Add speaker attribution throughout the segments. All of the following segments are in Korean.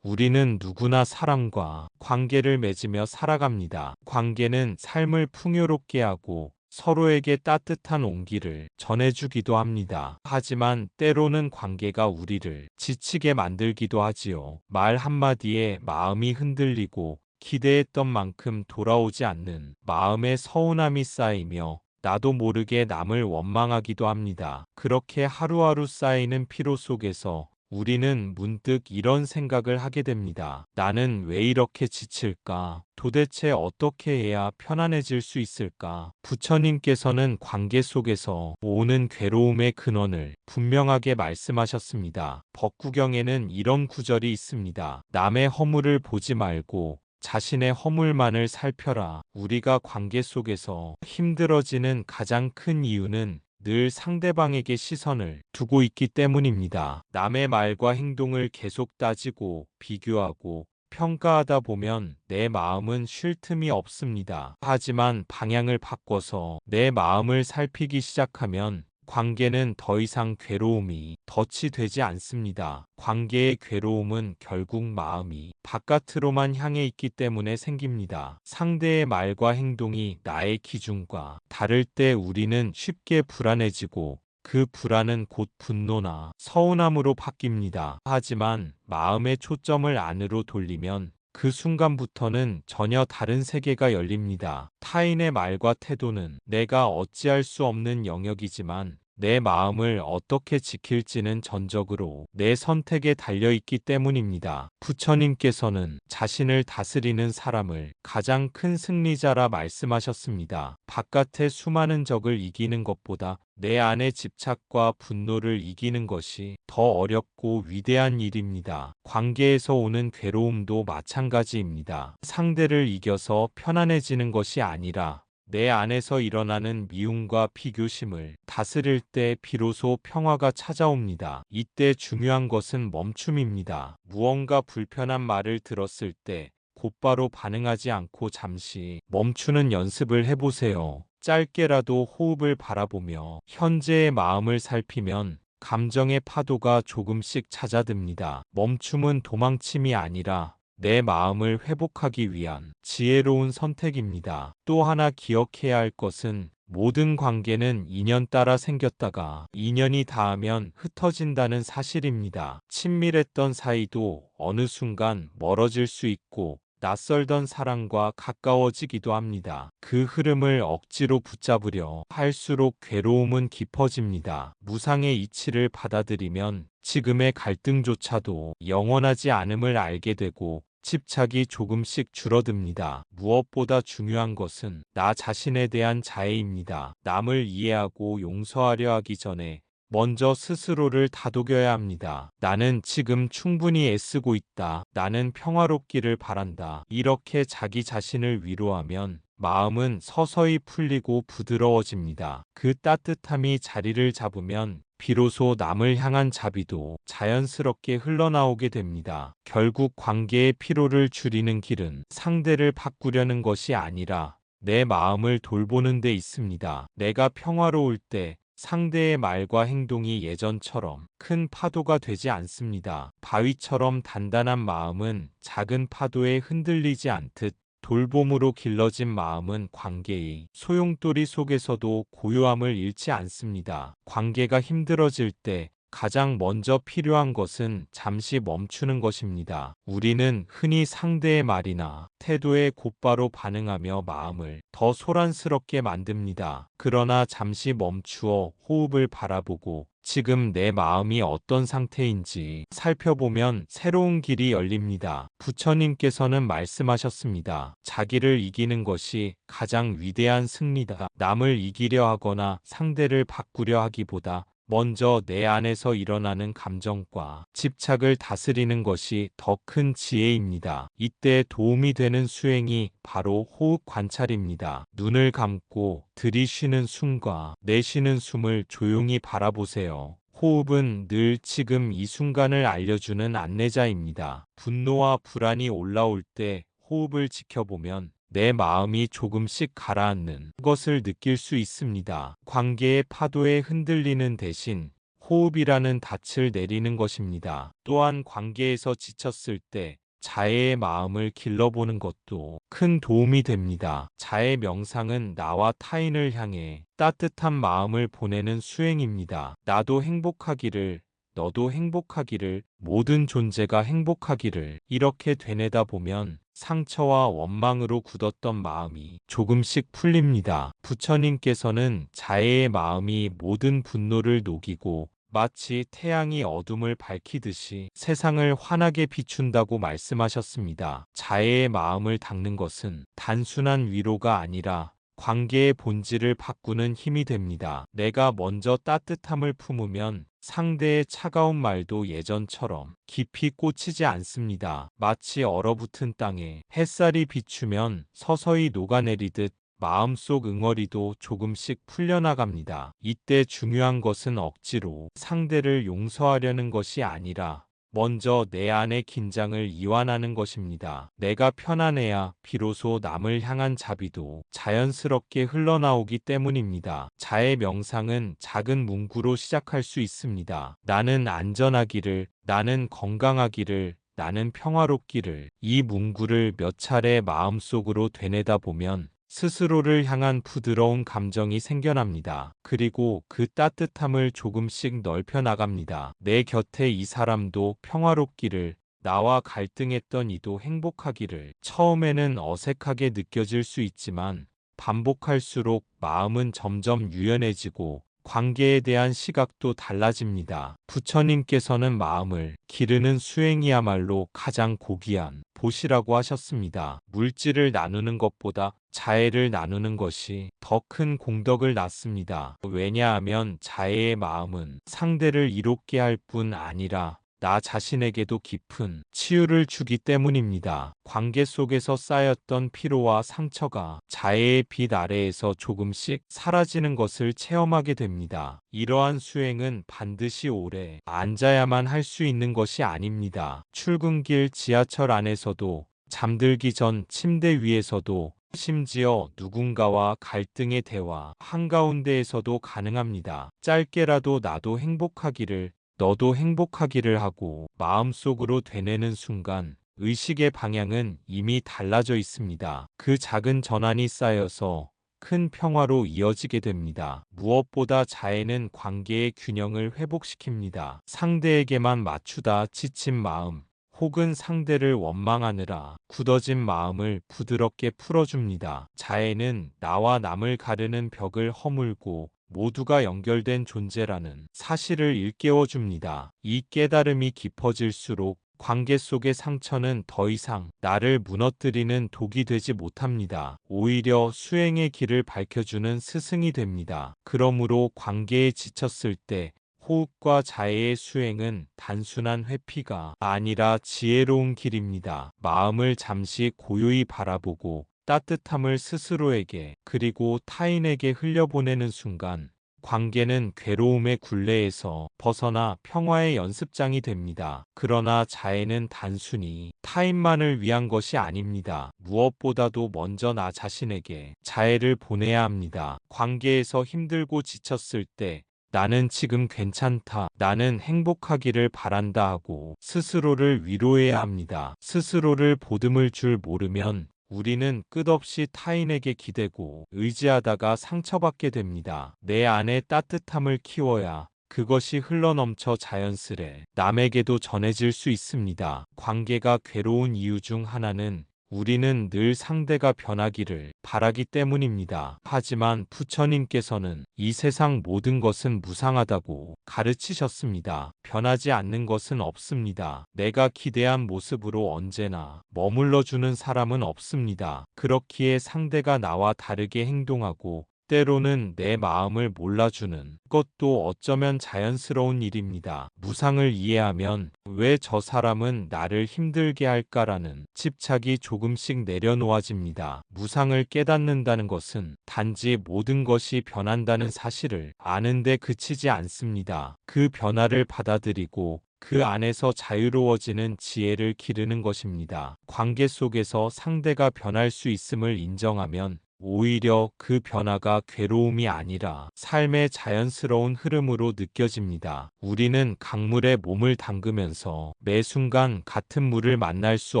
Speaker 1: 우리는 누구나 사람과 관계를 맺으며 살아갑니다. 관계는 삶을 풍요롭게 하고 서로에게 따뜻한 온기를 전해주기도 합니다. 하지만 때로는 관계가 우리를 지치게 만들기도 하지요. 말 한마디에 마음이 흔들리고 기대했던 만큼 돌아오지 않는 마음의 서운함이 쌓이며 나도 모르게 남을 원망하기도 합니다. 그렇게 하루하루 쌓이는 피로 속에서 우리는 문득 이런 생각을 하게 됩니다. 나는 왜 이렇게 지칠까? 도대체 어떻게 해야 편안해질 수 있을까? 부처님께서는 관계 속에서 오는 괴로움의 근원을 분명하게 말씀하셨습니다. 법구경에는 이런 구절이 있습니다. 남의 허물을 보지 말고 자신의 허물만을 살펴라. 우리가 관계 속에서 힘들어지는 가장 큰 이유는 늘 상대방에게 시선을 두고 있기 때문입니다. 남의 말과 행동을 계속 따지고 비교하고 평가하다 보면 내 마음은 쉴 틈이 없습니다. 하지만 방향을 바꿔서 내 마음을 살피기 시작하면 관계는 더 이상 괴로움이 덫이 되지 않습니다. 관계의 괴로움은 결국 마음이 바깥으로만 향해 있기 때문에 생깁니다. 상대의 말과 행동이 나의 기준과 다를 때 우리는 쉽게 불안해지고 그 불안은 곧 분노나 서운함으로 바뀝니다. 하지만 마음의 초점을 안으로 돌리면 그 순간부터는 전혀 다른 세계가 열립니다. 타인의 말과 태도는 내가 어찌할 수 없는 영역이지만 내 마음을 어떻게 지킬지는 전적으로 내 선택에 달려있기 때문입니다. 부처님께서는 자신을 다스리는 사람을 가장 큰 승리자라 말씀하셨습니다. 바깥의 수많은 적을 이기는 것보다 내 안의 집착과 분노를 이기는 것이 더 어렵고 위대한 일입니다. 관계에서 오는 괴로움도 마찬가지입니다. 상대를 이겨서 편안해지는 것이 아니라 내 안에서 일어나는 미움과 비교심을 다스릴 때 비로소 평화가 찾아옵니다. 이때 중요한 것은 멈춤입니다. 무언가 불편한 말을 들었을 때 곧바로 반응하지 않고 잠시 멈추는 연습을 해보세요. 짧게라도 호흡을 바라보며 현재의 마음을 살피면 감정의 파도가 조금씩 잦아듭니다. 멈춤은 도망침이 아니라 내 마음을 회복하기 위한 지혜로운 선택입니다. 또 하나 기억해야 할 것은 모든 관계는 인연 따라 생겼다가 인연이 닿으면 흩어진다는 사실입니다. 친밀했던 사이도 어느 순간 멀어질 수 있고 낯설던 사람과 가까워지기도 합니다. 그 흐름을 억지로 붙잡으려 할수록 괴로움은 깊어집니다. 무상의 이치를 받아들이면 지금의 갈등조차도 영원하지 않음을 알게 되고 집착이 조금씩 줄어듭니다. 무엇보다 중요한 것은 나 자신에 대한 자애입니다. 남을 이해하고 용서하려 하기 전에 먼저 스스로를 다독여야 합니다. 나는 지금 충분히 애쓰고 있다. 나는 평화롭기를 바란다. 이렇게 자기 자신을 위로하면 마음은 서서히 풀리고 부드러워집니다. 그 따뜻함이 자리를 잡으면 비로소 남을 향한 자비도 자연스럽게 흘러나오게 됩니다. 결국 관계의 피로를 줄이는 길은 상대를 바꾸려는 것이 아니라 내 마음을 돌보는 데 있습니다. 내가 평화로울 때 상대의 말과 행동이 예전처럼 큰 파도가 되지 않습니다. 바위처럼 단단한 마음은 작은 파도에 흔들리지 않듯 돌봄으로 길러진 마음은 관계의 소용돌이 속에서도 고요함을 잃지 않습니다. 관계가 힘들어질 때 가장 먼저 필요한 것은 잠시 멈추는 것입니다. 우리는 흔히 상대의 말이나 태도에 곧바로 반응하며 마음을 더 소란스럽게 만듭니다. 그러나 잠시 멈추어 호흡을 바라보고 지금 내 마음이 어떤 상태인지 살펴보면 새로운 길이 열립니다. 부처님께서는 말씀하셨습니다. 자기를 이기는 것이 가장 위대한 승리다. 남을 이기려 하거나 상대를 바꾸려 하기보다 먼저 내 안에서 일어나는 감정과 집착을 다스리는 것이 더 큰 지혜입니다. 이때 도움이 되는 수행이 바로 호흡 관찰입니다. 눈을 감고 들이쉬는 숨과 내쉬는 숨을 조용히 바라보세요. 호흡은 늘 지금 이 순간을 알려주는 안내자입니다. 분노와 불안이 올라올 때 호흡을 지켜보면 내 마음이 조금씩 가라앉는 것을 느낄 수 있습니다. 관계의 파도에 흔들리는 대신 호흡이라는 닻을 내리는 것입니다. 또한 관계에서 지쳤을 때 자해의 마음을 길러보는 것도 큰 도움이 됩니다. 자해 명상은 나와 타인을 향해 따뜻한 마음을 보내는 수행입니다. 나도 행복하기를, 너도 행복하기를, 모든 존재가 행복하기를 이렇게 되뇌다 보면 상처와 원망으로 굳었던 마음이 조금씩 풀립니다. 부처님께서는 자애의 마음이 모든 분노를 녹이고 마치 태양이 어둠을 밝히듯이 세상을 환하게 비춘다고 말씀하셨습니다. 자애의 마음을 닦는 것은 단순한 위로가 아니라 관계의 본질을 바꾸는 힘이 됩니다. 내가 먼저 따뜻함을 품으면 상대의 차가운 말도 예전처럼 깊이 꽂히지 않습니다. 마치 얼어붙은 땅에 햇살이 비추면 서서히 녹아내리듯 마음속 응어리도 조금씩 풀려나갑니다. 이때 중요한 것은 억지로 상대를 용서하려는 것이 아니라 먼저 내 안의 긴장을 이완하는 것입니다. 내가 편안해야 비로소 남을 향한 자비도 자연스럽게 흘러나오기 때문입니다. 자애 명상은 작은 문구로 시작할 수 있습니다. 나는 안전하기를, 나는 건강하기를, 나는 평화롭기를. 이 문구를 몇 차례 마음속으로 되뇌다 보면 스스로를 향한 부드러운 감정이 생겨납니다. 그리고 그 따뜻함을 조금씩 넓혀 나갑니다. 내 곁에 이 사람도 평화롭기를, 나와 갈등했던 이도 행복하기를. 처음에는 어색하게 느껴질 수 있지만 반복할수록 마음은 점점 유연해지고 관계에 대한 시각도 달라집니다. 부처님께서는 마음을 기르는 수행이야말로 가장 고귀한 보시라고 하셨습니다. 물질을 나누는 것보다 자애를 나누는 것이 더 큰 공덕을 낳습니다. 왜냐하면 자애의 마음은 상대를 이롭게 할 뿐 아니라 나 자신에게도 깊은 치유를 주기 때문입니다. 관계 속에서 쌓였던 피로와 상처가 자애의 빛 아래에서 조금씩 사라지는 것을 체험하게 됩니다. 이러한 수행은 반드시 오래 앉아야만 할 수 있는 것이 아닙니다. 출근길 지하철 안에서도, 잠들기 전 침대 위에서도, 심지어 누군가와 갈등의 대화 한가운데에서도 가능합니다. 짧게라도 나도 행복하기를, 너도 행복하기를 하고 마음속으로 되뇌는 순간 의식의 방향은 이미 달라져 있습니다. 그 작은 전환이 쌓여서 큰 평화로 이어지게 됩니다. 무엇보다 자애는 관계의 균형을 회복시킵니다. 상대에게만 맞추다 지친 마음, 혹은 상대를 원망하느라 굳어진 마음을 부드럽게 풀어줍니다. 자애는 나와 남을 가르는 벽을 허물고 모두가 연결된 존재라는 사실을 일깨워줍니다. 이 깨달음이 깊어질수록 관계 속의 상처는 더 이상 나를 무너뜨리는 독이 되지 못합니다. 오히려 수행의 길을 밝혀주는 스승이 됩니다. 그러므로 관계에 지쳤을 때 호흡과 자애의 수행은 단순한 회피가 아니라 지혜로운 길입니다. 마음을 잠시 고요히 바라보고 따뜻함을 스스로에게 그리고 타인에게 흘려보내는 순간 관계는 괴로움의 굴레에서 벗어나 평화의 연습장이 됩니다. 그러나 자애는 단순히 타인만을 위한 것이 아닙니다. 무엇보다도 먼저 나 자신에게 자애를 보내야 합니다. 관계에서 힘들고 지쳤을 때 나는 지금 괜찮다, 나는 행복하기를 바란다 하고 스스로를 위로해야 합니다. 스스로를 보듬을 줄 모르면 우리는 끝없이 타인에게 기대고 의지하다가 상처받게 됩니다. 내 안에 따뜻함을 키워야 그것이 흘러넘쳐 자연스레 남에게도 전해질 수 있습니다. 관계가 괴로운 이유 중 하나는 우리는 늘 상대가 변하기를 바라기 때문입니다. 하지만 부처님께서는 이 세상 모든 것은 무상하다고 가르치셨습니다. 변하지 않는 것은 없습니다. 내가 기대한 모습으로 언제나 머물러주는 사람은 없습니다. 그렇기에 상대가 나와 다르게 행동하고 때로는 내 마음을 몰라주는 것도 어쩌면 자연스러운 일입니다. 무상을 이해하면 왜 저 사람은 나를 힘들게 할까라는 집착이 조금씩 내려놓아집니다. 무상을 깨닫는다는 것은 단지 모든 것이 변한다는 사실을 아는데 그치지 않습니다. 그 변화를 받아들이고 그 안에서 자유로워지는 지혜를 기르는 것입니다. 관계 속에서 상대가 변할 수 있음을 인정하면 오히려 그 변화가 괴로움이 아니라 삶의 자연스러운 흐름으로 느껴집니다. 우리는 강물에 몸을 담그면서 매 순간 같은 물을 만날 수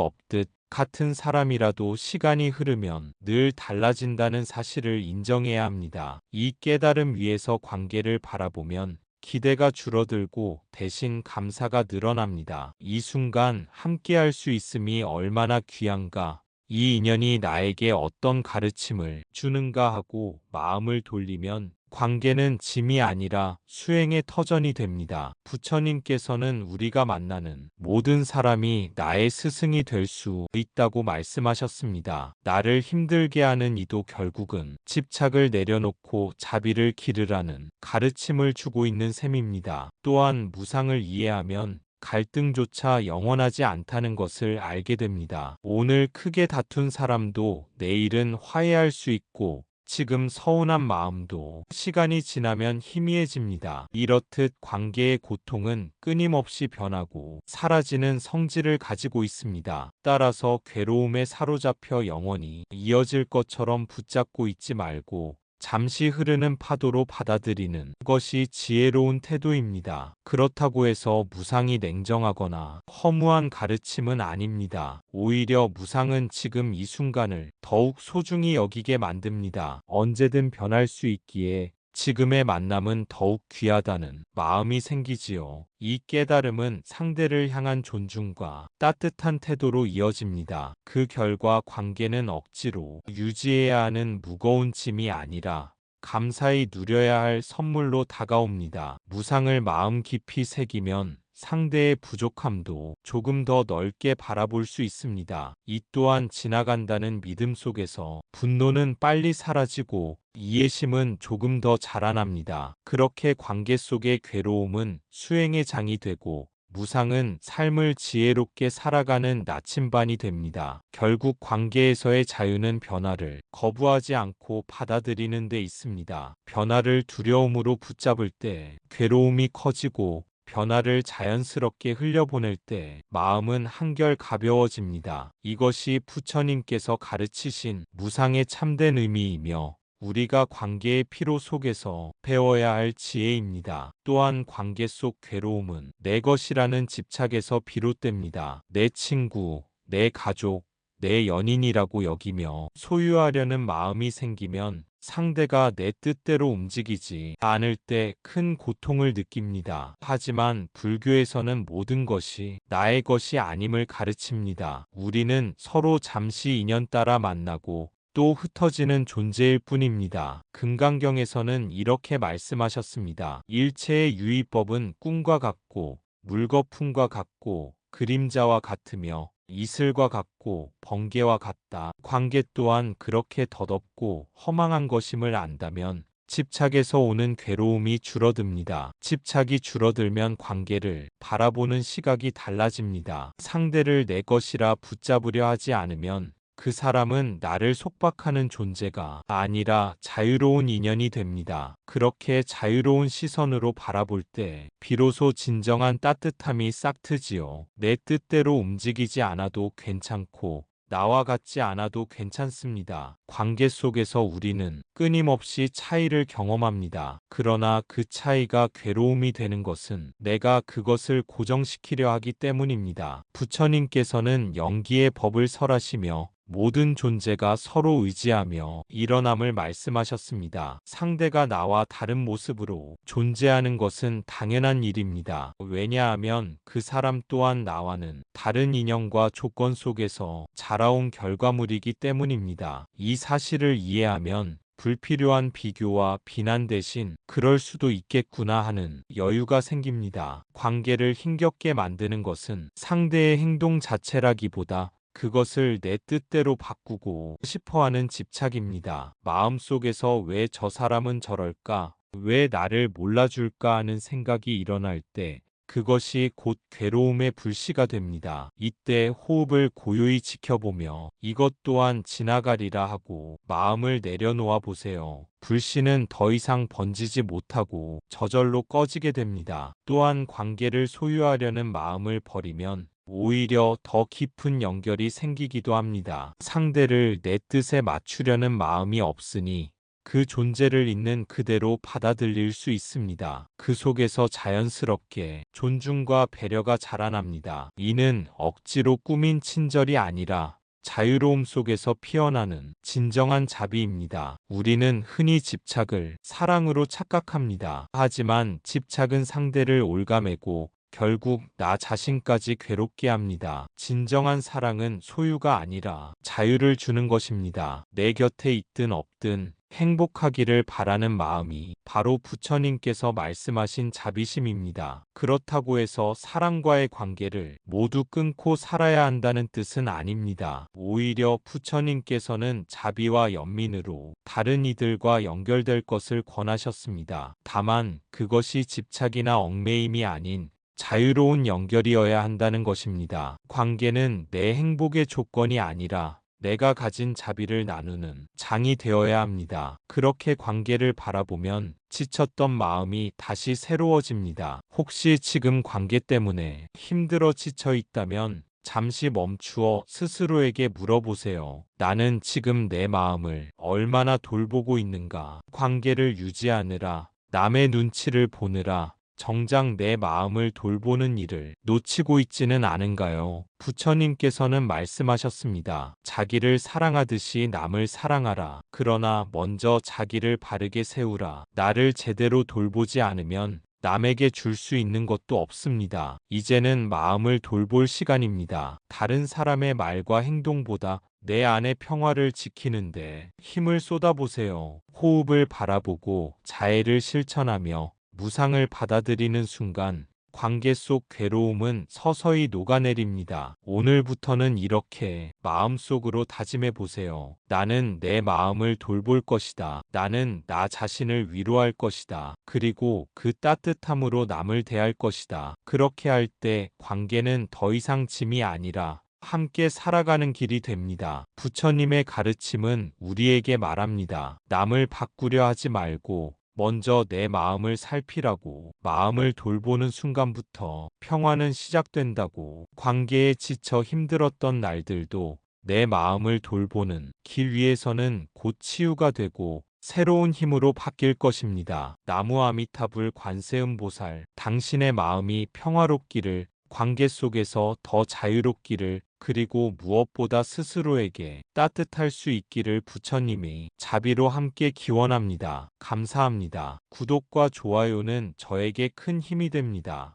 Speaker 1: 없듯 같은 사람이라도 시간이 흐르면 늘 달라진다는 사실을 인정해야 합니다. 이 깨달음 위에서 관계를 바라보면 기대가 줄어들고 대신 감사가 늘어납니다. 이 순간 함께할 수 있음이 얼마나 귀한가, 이 인연이 나에게 어떤 가르침을 주는가 하고 마음을 돌리면 관계는 짐이 아니라 수행의 터전이 됩니다. 부처님께서는 우리가 만나는 모든 사람이 나의 스승이 될 수 있다고 말씀하셨습니다. 나를 힘들게 하는 이도 결국은 집착을 내려놓고 자비를 기르라는 가르침을 주고 있는 셈입니다. 또한 무상을 이해하면 갈등조차 영원하지 않다는 것을 알게 됩니다. 오늘 크게 다툰 사람도 내일은 화해할 수 있고 지금 서운한 마음도 시간이 지나면 희미해집니다. 이렇듯 관계의 고통은 끊임없이 변하고 사라지는 성질을 가지고 있습니다. 따라서 괴로움에 사로잡혀 영원히 이어질 것처럼 붙잡고 있지 말고 잠시 흐르는 파도로 받아들이는 것이 지혜로운 태도입니다. 그렇다고 해서 무상이 냉정하거나 허무한 가르침은 아닙니다. 오히려 무상은 지금 이 순간을 더욱 소중히 여기게 만듭니다. 언제든 변할 수 있기에 지금의 만남은 더욱 귀하다는 마음이 생기지요. 이 깨달음은 상대를 향한 존중과 따뜻한 태도로 이어집니다. 그 결과 관계는 억지로 유지해야 하는 무거운 짐이 아니라 감사히 누려야 할 선물로 다가옵니다. 무상을 마음 깊이 새기면 상대의 부족함도 조금 더 넓게 바라볼 수 있습니다. 이 또한 지나간다는 믿음 속에서 분노는 빨리 사라지고 이해심은 조금 더 자라납니다. 그렇게 관계 속의 괴로움은 수행의 장이 되고 무상은 삶을 지혜롭게 살아가는 나침반이 됩니다. 결국 관계에서의 자유는 변화를 거부하지 않고 받아들이는 데 있습니다. 변화를 두려움으로 붙잡을 때 괴로움이 커지고 변화를 자연스럽게 흘려보낼 때 마음은 한결 가벼워집니다. 이것이 부처님께서 가르치신 무상의 참된 의미이며 우리가 관계의 피로 속에서 배워야 할 지혜입니다. 또한 관계 속 괴로움은 내 것이라는 집착에서 비롯됩니다. 내 친구, 내 가족, 내 연인이라고 여기며 소유하려는 마음이 생기면 상대가 내 뜻대로 움직이지 않을 때 큰 고통을 느낍니다. 하지만 불교에서는 모든 것이 나의 것이 아님을 가르칩니다. 우리는 서로 잠시 인연 따라 만나고 또 흩어지는 존재일 뿐입니다. 금강경에서는 이렇게 말씀하셨습니다. 일체의 유의법은 꿈과 같고 물거품과 같고 그림자와 같으며 이슬과 같고 번개와 같다. 관계 또한 그렇게 덧없고 허망한 것임을 안다면 집착에서 오는 괴로움이 줄어듭니다. 집착이 줄어들면 관계를 바라보는 시각이 달라집니다. 상대를 내 것이라 붙잡으려 하지 않으면 그 사람은 나를 속박하는 존재가 아니라 자유로운 인연이 됩니다. 그렇게 자유로운 시선으로 바라볼 때 비로소 진정한 따뜻함이 싹트지요. 내 뜻대로 움직이지 않아도 괜찮고 나와 같지 않아도 괜찮습니다. 관계 속에서 우리는 끊임없이 차이를 경험합니다. 그러나 그 차이가 괴로움이 되는 것은 내가 그것을 고정시키려 하기 때문입니다. 부처님께서는 영기의 법을 설하시며 모든 존재가 서로 의지하며 일어남을 말씀하셨습니다. 상대가 나와 다른 모습으로 존재하는 것은 당연한 일입니다. 왜냐하면 그 사람 또한 나와는 다른 인연과 조건 속에서 자라온 결과물이기 때문입니다. 이 사실을 이해하면 불필요한 비교와 비난 대신 그럴 수도 있겠구나 하는 여유가 생깁니다. 관계를 힘겹게 만드는 것은 상대의 행동 자체라기보다 그것을 내 뜻대로 바꾸고 싶어하는 집착입니다. 마음속에서 왜 저 사람은 저럴까? 왜 나를 몰라줄까 하는 생각이 일어날 때 그것이 곧 괴로움의 불씨가 됩니다. 이때 호흡을 고요히 지켜보며 이것 또한 지나가리라 하고 마음을 내려놓아 보세요. 불씨는 더 이상 번지지 못하고 저절로 꺼지게 됩니다. 또한 관계를 소유하려는 마음을 버리면 오히려 더 깊은 연결이 생기기도 합니다. 상대를 내 뜻에 맞추려는 마음이 없으니 그 존재를 있는 그대로 받아들일 수 있습니다. 그 속에서 자연스럽게 존중과 배려가 자라납니다. 이는 억지로 꾸민 친절이 아니라 자유로움 속에서 피어나는 진정한 자비입니다. 우리는 흔히 집착을 사랑으로 착각합니다. 하지만 집착은 상대를 올가매고 결국 나 자신까지 괴롭게 합니다. 진정한 사랑은 소유가 아니라 자유를 주는 것입니다. 내 곁에 있든 없든 행복하기를 바라는 마음이 바로 부처님께서 말씀하신 자비심입니다. 그렇다고 해서 사랑과의 관계를 모두 끊고 살아야 한다는 뜻은 아닙니다. 오히려 부처님께서는 자비와 연민으로 다른 이들과 연결될 것을 권하셨습니다. 다만 그것이 집착이나 얽매임이 아닌 자유로운 연결이어야 한다는 것입니다. 관계는 내 행복의 조건이 아니라 내가 가진 자비를 나누는 장이 되어야 합니다. 그렇게 관계를 바라보면 지쳤던 마음이 다시 새로워집니다. 혹시 지금 관계 때문에 힘들어 지쳐 있다면 잠시 멈추어 스스로에게 물어보세요. 나는 지금 내 마음을 얼마나 돌보고 있는가? 관계를 유지하느라, 남의 눈치를 보느라, 정작 내 마음을 돌보는 일을 놓치고 있지는 않은가요? 부처님께서는 말씀하셨습니다. 자기를 사랑하듯이 남을 사랑하라. 그러나 먼저 자기를 바르게 세우라. 나를 제대로 돌보지 않으면 남에게 줄 수 있는 것도 없습니다. 이제는 마음을 돌볼 시간입니다. 다른 사람의 말과 행동보다 내 안의 평화를 지키는데 힘을 쏟아보세요. 호흡을 바라보고 자애를 실천하며 무상을 받아들이는 순간 관계 속 괴로움은 서서히 녹아내립니다. 오늘부터는 이렇게 마음속으로 다짐해 보세요. 나는 내 마음을 돌볼 것이다. 나는 나 자신을 위로할 것이다. 그리고 그 따뜻함으로 남을 대할 것이다. 그렇게 할 때 관계는 더 이상 짐이 아니라 함께 살아가는 길이 됩니다. 부처님의 가르침은 우리에게 말합니다. 남을 바꾸려 하지 말고 먼저 내 마음을 살피라고. 마음을 돌보는 순간부터 평화는 시작된다고. 관계에 지쳐 힘들었던 날들도 내 마음을 돌보는 길 위에서는 곧 치유가 되고 새로운 힘으로 바뀔 것입니다. 나무 아미타불 관세음보살, 당신의 마음이 평화롭기를, 관계 속에서 더 자유롭기를, 그리고 무엇보다 스스로에게 따뜻할 수 있기를 부처님이 자비로 함께 기원합니다. 감사합니다. 구독과 좋아요는 저에게 큰 힘이 됩니다.